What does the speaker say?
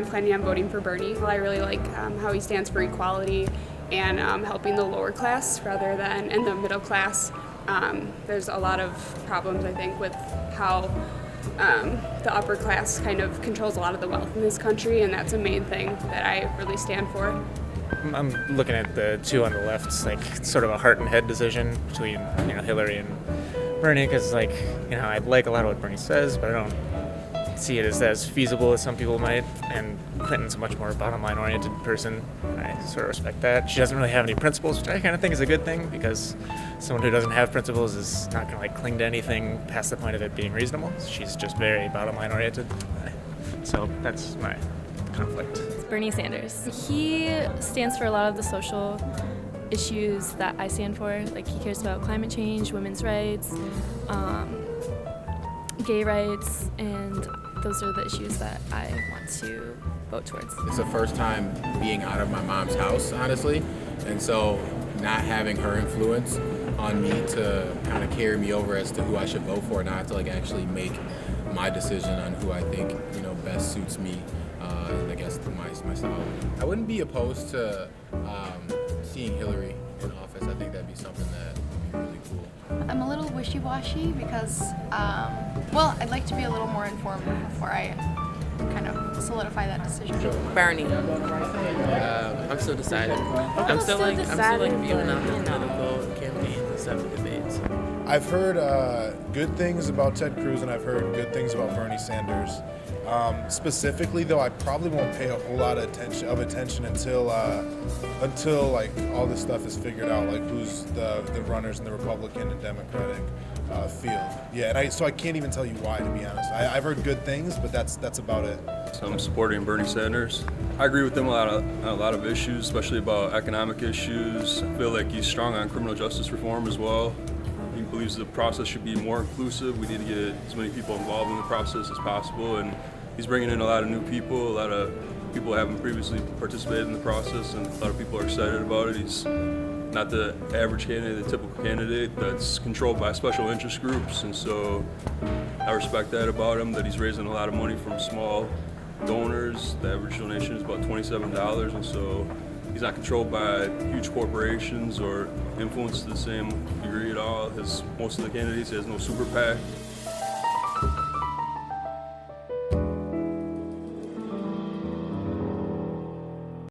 planning on voting for Bernie. I really like how he stands for equality and helping the lower class rather than in the middle class. There's a lot of problems, I think, with how the upper class kind of controls a lot of the wealth in this country, and that's a main thing that I really stand for. I'm looking at the two on the left. It's like sort of a heart and head decision between Hillary and Bernie, because I like a lot of what Bernie says, but I don't see it as feasible as some people might. And Clinton's a much more bottom line oriented person. I sort of respect that. She doesn't really have any principles, which I kind of think is a good thing, because someone who doesn't have principles is not going to cling to anything past the point of it being reasonable. She's just very bottom line oriented. So that's my conflict. Bernie Sanders. He stands for a lot of the social issues that I stand for. He cares about climate change, women's rights, gay rights, and those are the issues that I want to vote towards. It's the first time being out of my mom's house, honestly, and so not having her influence on me to kind of carry me over as to who I should vote for, and I have to actually make my decision on who I think best suits me. I guess my style. I wouldn't be opposed to seeing Hillary in office. I think that'd be something that would be really cool. I'm a little wishy-washy because, I'd like to be a little more informed before I kind of solidify that decision. Bernie. I'm still deciding. I'm still viewing out the political campaigns and stuff and debates. I've heard good things about Ted Cruz, and I've heard good things about Bernie Sanders. Specifically, though, I probably won't pay a whole lot of attention until all this stuff is figured out, who's the runners in the Republican and Democratic field. Yeah, and so I can't even tell you why, to be honest. I've heard good things, but that's about it. So I'm supporting Bernie Sanders. I agree with him on a lot of issues, especially about economic issues. I feel like he's strong on criminal justice reform as well. He believes the process should be more inclusive. We need to get as many people involved in the process as possible, and he's bringing in a lot of new people. A lot of people haven't previously participated in the process, and a lot of people are excited about it. He's not the average candidate, the typical candidate that's controlled by special interest groups, and so I respect that about him, that he's raising a lot of money from small donors. The average donation is about $27, and so he's not controlled by huge corporations or influenced to the same degree at all as most of the candidates. He has no super PAC.